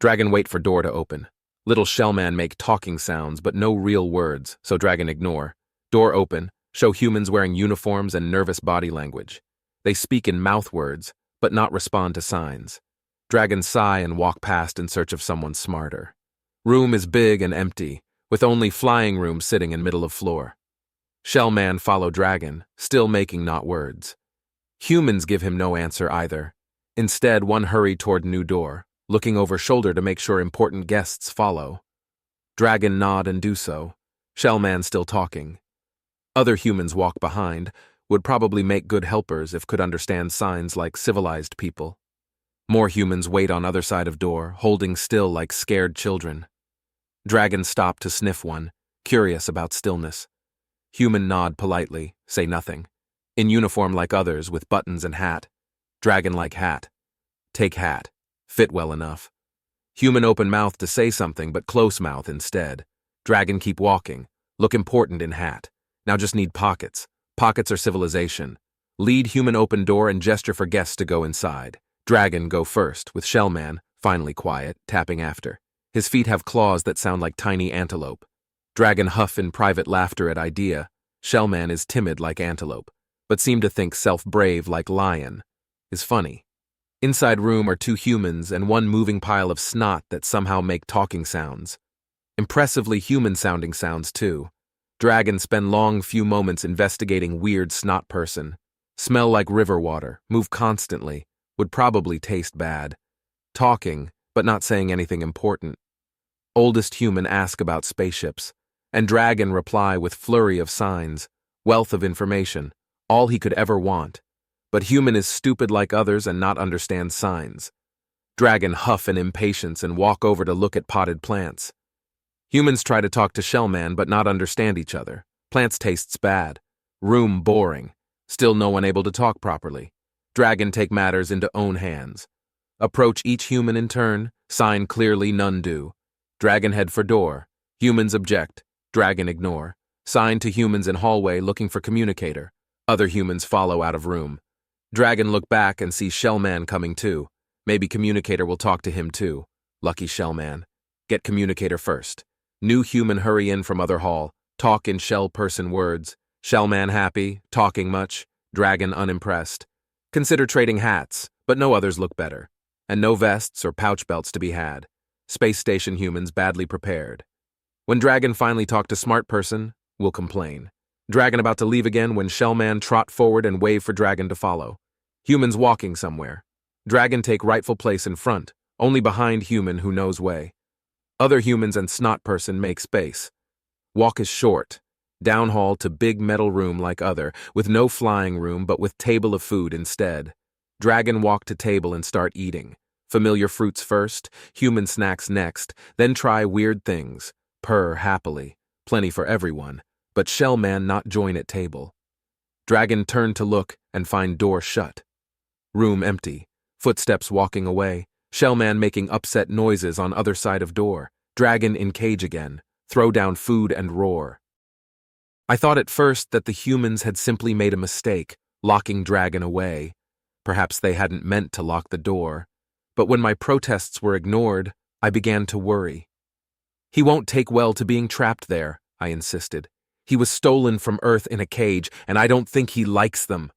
Dragon wait for door to open. Little shellman make talking sounds but no real words, so dragon ignore. Door open, show humans wearing uniforms and nervous body language. They speak in mouth words, but not respond to signs. Dragon sigh and walk past in search of someone smarter. Room is big and empty, with only flying room sitting in middle of floor. Shellman follow dragon, still making not words. Humans give him no answer either. Instead, one hurry toward new door, looking over shoulder to make sure important guests follow. Dragon nod and do so. Shellman still talking. Other humans walk behind, would probably make good helpers if could understand signs like civilized people. More humans wait on other side of door, holding still like scared children. Dragon stop to sniff one, curious about stillness. Human nod politely, say nothing. In uniform like others with buttons and hat. Dragon like hat. Take hat. Fit well enough. Human open mouth to say something but close mouth instead. Dragon keep walking. Look important in hat. Now just need pockets. Pockets are civilization. Lead human open door and gesture for guests to go inside. Dragon go first, with Shellman, finally quiet, tapping after. His feet have claws that sound like tiny antelope. Dragon huff in private laughter at idea. Shellman is timid like antelope, but seem to think self-brave like lion. Is funny. Inside room are two humans and one moving pile of snot that somehow make talking sounds. Impressively human-sounding sounds, too. Dragon spend long few moments investigating weird snot person. Smell like river water, move constantly, would probably taste bad. Talking, but not saying anything important. Oldest human ask about spaceships, and Dragon reply with flurry of signs, wealth of information, all he could ever want. But human is stupid like others and not understand signs. Dragon huff in impatience and walk over to look at potted plants. Humans try to talk to Shellman but not understand each other. Plants tastes bad. Room boring. Still no one able to talk properly. Dragon take matters into own hands. Approach each human in turn, sign clearly none do. Dragon head for door. Humans object. Dragon ignore. Sign to humans in hallway looking for communicator. Other humans follow out of room. Dragon look back and see Shellman coming too. Maybe communicator will talk to him too. Lucky Shellman. Get communicator first. New human hurry in from other hall. Talk in shell person words. Shellman happy, talking much. Dragon unimpressed. Consider trading hats, but no others look better. And no vests or pouch belts to be had. Space station humans badly prepared. When Dragon finally talk to smart person, will complain. Dragon about to leave again when Shellman trot forward and wave for Dragon to follow. Humans walking somewhere. Dragon take rightful place in front, only behind human who knows way. Other humans and snot person make space. Walk is short. Down hall to big metal room like other, with no flying room but with table of food instead. Dragon walk to table and start eating. Familiar fruits first, human snacks next, then try weird things. Purr happily. Plenty for everyone. But Shellman not join at table. Dragon turn to look and find door shut. Room empty. Footsteps walking away. Shellman making upset noises on other side of door. Dragon in cage again. Throw down food and roar. I thought at first that the humans had simply made a mistake, locking Dragon away. Perhaps they hadn't meant to lock the door. But when my protests were ignored, I began to worry. He won't take well to being trapped there, I insisted. He was stolen from Earth in a cage, and I don't think he likes them.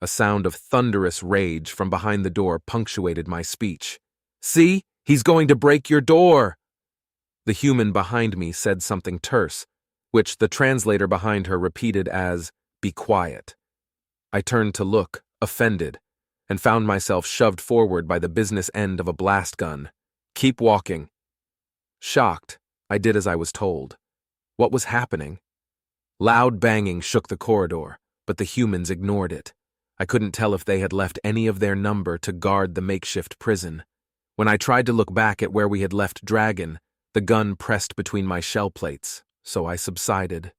A sound of thunderous rage from behind the door punctuated my speech. See? He's going to break your door! The human behind me said something terse, which the translator behind her repeated as, "Be quiet." I turned to look, offended, and found myself shoved forward by the business end of a blast gun. Keep walking. Shocked, I did as I was told. What was happening? Loud banging shook the corridor, but the humans ignored it. I couldn't tell if they had left any of their number to guard the makeshift prison. When I tried to look back at where we had left Dragon, the gun pressed between my shell plates, so I subsided.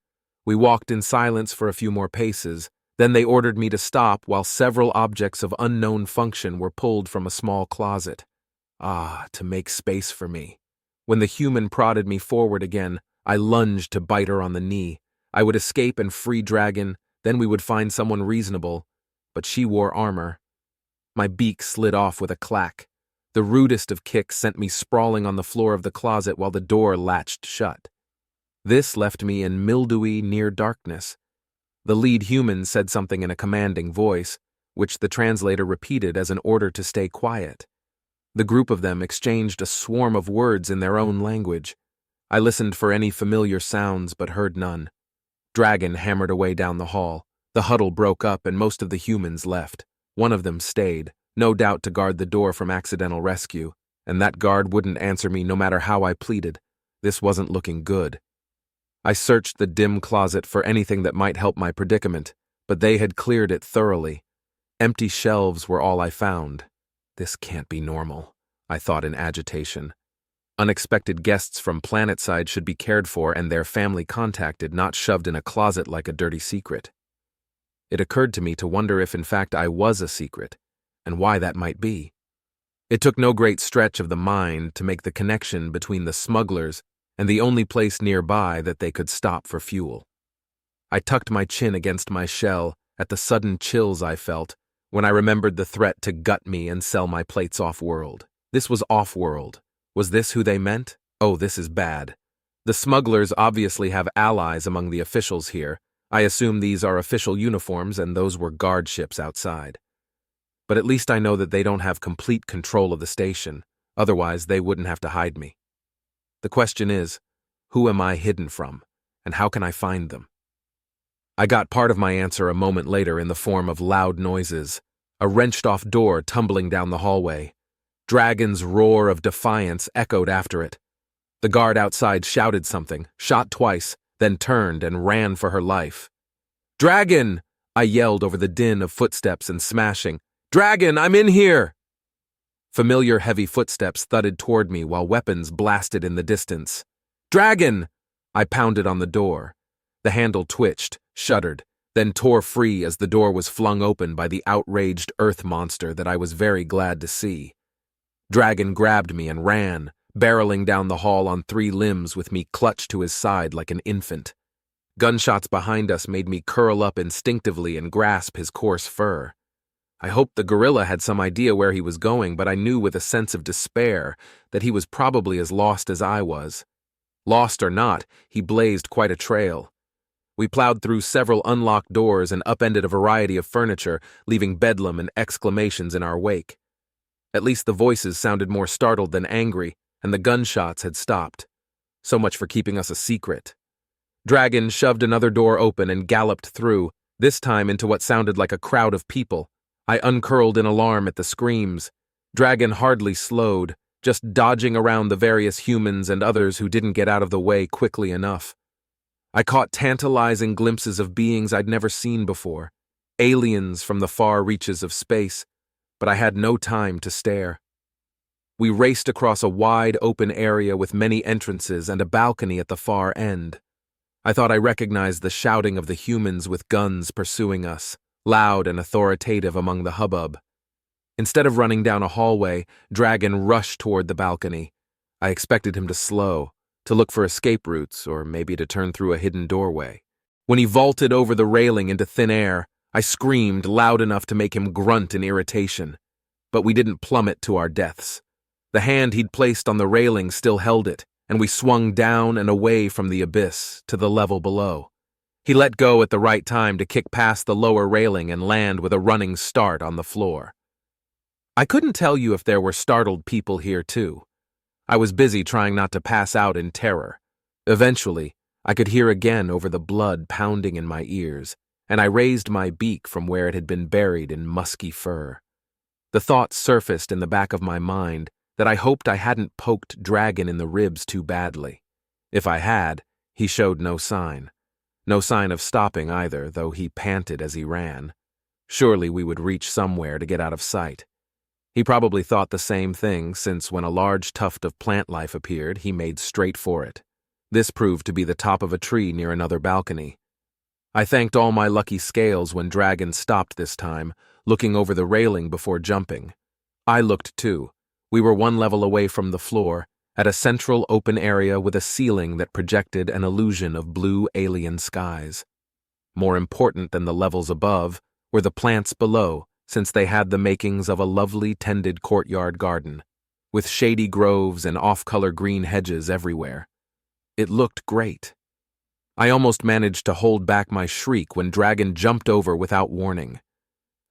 We walked in silence for a few more paces, then they ordered me to stop while several objects of unknown function were pulled from a small closet. Ah, to make space for me. When the human prodded me forward again, I lunged to bite her on the knee. I would escape and free Dragon, then we would find someone reasonable, but she wore armor. My beak slid off with a clack. The rudest of kicks sent me sprawling on the floor of the closet while the door latched shut. This left me in mildewy near darkness. The lead human said something in a commanding voice, which the translator repeated as an order to stay quiet. The group of them exchanged a swarm of words in their own language. I listened for any familiar sounds but heard none. Dragon hammered away down the hall. The huddle broke up and most of the humans left. One of them stayed, no doubt to guard the door from accidental rescue, and that guard wouldn't answer me no matter how I pleaded. This wasn't looking good. I searched the dim closet for anything that might help my predicament, but they had cleared it thoroughly. Empty shelves were all I found. This can't be normal, I thought in agitation. Unexpected guests from planetside should be cared for and their family contacted, not shoved in a closet like a dirty secret. It occurred to me to wonder if in fact I was a secret, and why that might be. It took no great stretch of the mind to make the connection between the smugglers and the only place nearby that they could stop for fuel. I tucked my chin against my shell at the sudden chills I felt when I remembered the threat to gut me and sell my plates off-world. This was off-world. Was this who they meant? Oh, this is bad. The smugglers obviously have allies among the officials here. I assume these are official uniforms and those were guard ships outside. But at least I know that they don't have complete control of the station. Otherwise, they wouldn't have to hide me. The question is, who am I hidden from, and how can I find them? I got part of my answer a moment later in the form of loud noises, a wrenched-off door tumbling down the hallway. Dragon's roar of defiance echoed after it. The guard outside shouted something, shot twice, then turned and ran for her life. "Dragon!" I yelled over the din of footsteps and smashing. "Dragon, I'm in here!" Familiar heavy footsteps thudded toward me while weapons blasted in the distance. "Dragon!" I pounded on the door. The handle twitched, shuddered, then tore free as the door was flung open by the outraged earth monster that I was very glad to see. Dragon grabbed me and ran, barreling down the hall on 3 limbs with me clutched to his side like an infant. Gunshots behind us made me curl up instinctively and grasp his coarse fur. I hoped the gorilla had some idea where he was going, but I knew with a sense of despair that he was probably as lost as I was. Lost or not, he blazed quite a trail. We plowed through several unlocked doors and upended a variety of furniture, leaving bedlam and exclamations in our wake. At least the voices sounded more startled than angry, and the gunshots had stopped. So much for keeping us a secret. Dragon shoved another door open and galloped through, this time into what sounded like a crowd of people. I uncurled in alarm at the screams. Dragon hardly slowed, just dodging around the various humans and others who didn't get out of the way quickly enough. I caught tantalizing glimpses of beings I'd never seen before, aliens from the far reaches of space, but I had no time to stare. We raced across a wide open area with many entrances and a balcony at the far end. I thought I recognized the shouting of the humans with guns pursuing us, loud and authoritative among the hubbub. Instead of running down a hallway, Dragon rushed toward the balcony. I expected him to slow, to look for escape routes, or maybe to turn through a hidden doorway. When he vaulted over the railing into thin air, I screamed loud enough to make him grunt in irritation. But we didn't plummet to our deaths. The hand he'd placed on the railing still held it, and we swung down and away from the abyss to the level below. He let go at the right time to kick past the lower railing and land with a running start on the floor. I couldn't tell you if there were startled people here too. I was busy trying not to pass out in terror. Eventually, I could hear again over the blood pounding in my ears, and I raised my beak from where it had been buried in musky fur. The thought surfaced in the back of my mind that I hoped I hadn't poked Dragon in the ribs too badly. If I had, he showed no sign. No sign of stopping either, though he panted as he ran. Surely we would reach somewhere to get out of sight. He probably thought the same thing, since when a large tuft of plant life appeared, he made straight for it. This proved to be the top of a tree near another balcony. I thanked all my lucky scales when Dragon stopped this time, looking over the railing before jumping. I looked too. We were 1 level away from the floor, at a central open area with a ceiling that projected an illusion of blue alien skies. More important than the levels above were the plants below, since they had the makings of a lovely tended courtyard garden. with shady groves and off-color green hedges everywhere. It looked great. I almost managed to hold back my shriek when Dragon jumped over without warning.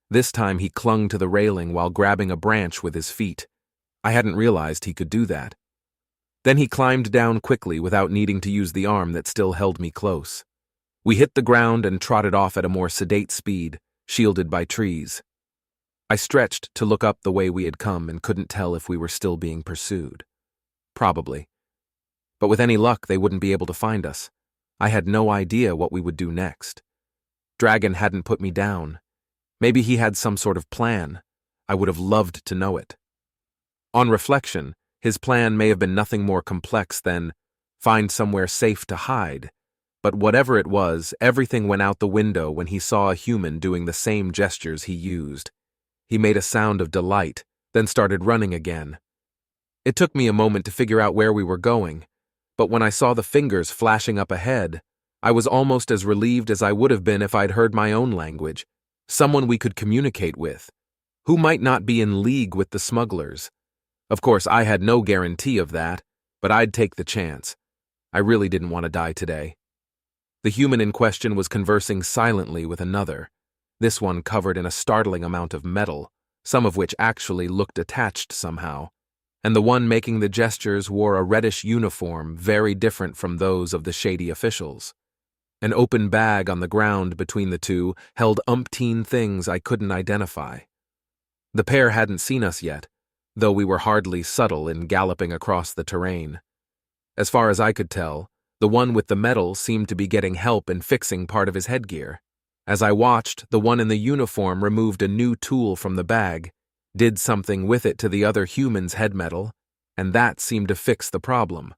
This time he clung to the railing while grabbing a branch with his feet. I hadn't realized he could do that. Then he climbed down quickly without needing to use the arm that still held me close. We hit the ground and trotted off at a more sedate speed, shielded by trees. I stretched to look up the way we had come and couldn't tell if we were still being pursued. Probably. But with any luck, they wouldn't be able to find us. I had no idea what we would do next. Dragon hadn't put me down. Maybe he had some sort of plan. I would have loved to know it. On reflection, his plan may have been nothing more complex than find somewhere safe to hide. But whatever it was, everything went out the window when he saw a human doing the same gestures he used. He made a sound of delight, then started running again. It took me a moment to figure out where we were going, but when I saw the fingers flashing up ahead, I was almost as relieved as I would have been if I'd heard my own language, someone we could communicate with, who might not be in league with the smugglers. Of course, I had no guarantee of that, but I'd take the chance. I really didn't want to die today. The human in question was conversing silently with another, this one covered in a startling amount of metal, some of which actually looked attached somehow, and the one making the gestures wore a reddish uniform very different from those of the shady officials. An open bag on the ground between the two held umpteen things I couldn't identify. The pair hadn't seen us yet, though we were hardly subtle in galloping across the terrain. As far as I could tell, the one with the metal seemed to be getting help in fixing part of his headgear. As I watched, the one in the uniform removed a new tool from the bag, did something with it to the other human's head metal, and that seemed to fix the problem.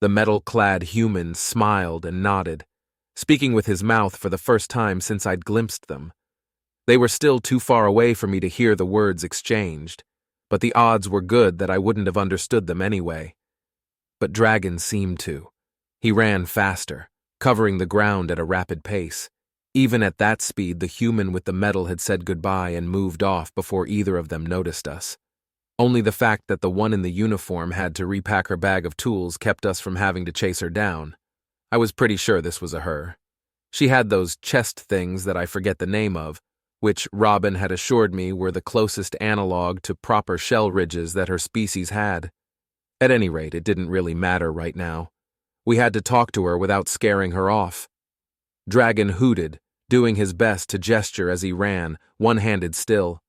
The metal-clad human smiled and nodded, speaking with his mouth for the first time since I'd glimpsed them. They were still too far away for me to hear the words exchanged, but the odds were good that I wouldn't have understood them anyway. But Dragon seemed to. He ran faster, covering the ground at a rapid pace. Even at that speed, the human with the metal had said goodbye and moved off before either of them noticed us. Only the fact that the one in the uniform had to repack her bag of tools kept us from having to chase her down. I was pretty sure this was a her. She had those chest things that I forget the name of, which Robin had assured me were the closest analog to proper shell ridges that her species had. At any rate, it didn't really matter right now. We had to talk to her without scaring her off. Dragon hooted, doing his best to gesture as he ran, one-handed still.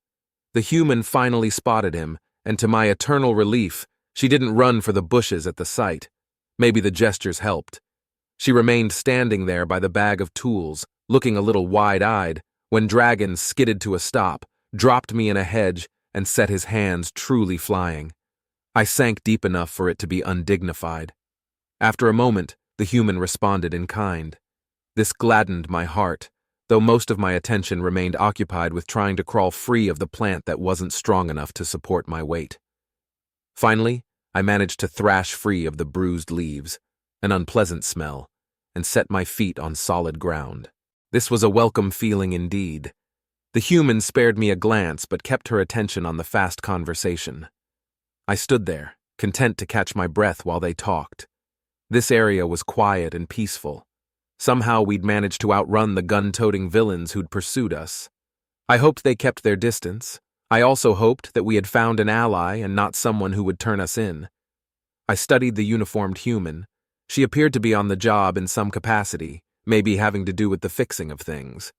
The human finally spotted him, and to my eternal relief, she didn't run for the bushes at the sight. Maybe the gestures helped. She remained standing there by the bag of tools, looking a little wide-eyed, when Dragon skidded to a stop, dropped me in a hedge, and set his hands truly flying. I sank deep enough for it to be undignified. After a moment, the human responded in kind. This gladdened my heart, though most of my attention remained occupied with trying to crawl free of the plant that wasn't strong enough to support my weight. Finally, I managed to thrash free of the bruised leaves, an unpleasant smell, and set my feet on solid ground. This was a welcome feeling indeed. The human spared me a glance but kept her attention on the fast conversation. I stood there, content to catch my breath while they talked. This area was quiet and peaceful. Somehow we'd managed to outrun the gun-toting villains who'd pursued us. I hoped they kept their distance. I also hoped that we had found an ally and not someone who would turn us in. I studied the uniformed human. She appeared to be on the job in some capacity, maybe having to do with the fixing of things.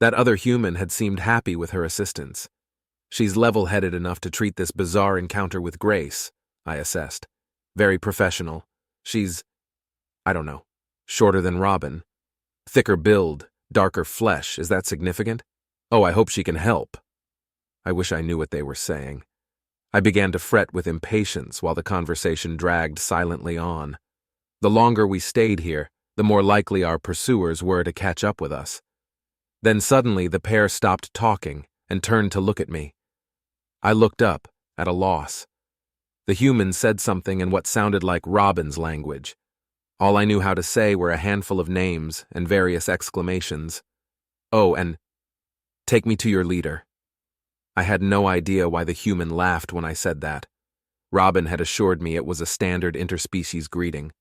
That other human had seemed happy with her assistance. She's level-headed enough to treat this bizarre encounter with grace, I assessed. Very professional. She's, I don't know, shorter than Robin. Thicker build, darker flesh, is that significant? Oh, I hope she can help. I wish I knew what they were saying. I began to fret with impatience while the conversation dragged silently on. The longer we stayed here, the more likely our pursuers were to catch up with us. Then suddenly the pair stopped talking and turned to look at me. I looked up, at a loss. The human said something in what sounded like Robin's language. All I knew how to say were a handful of names and various exclamations. Oh, and take me to your leader. I had no idea why the human laughed when I said that. Robin had assured me it was a standard interspecies greeting.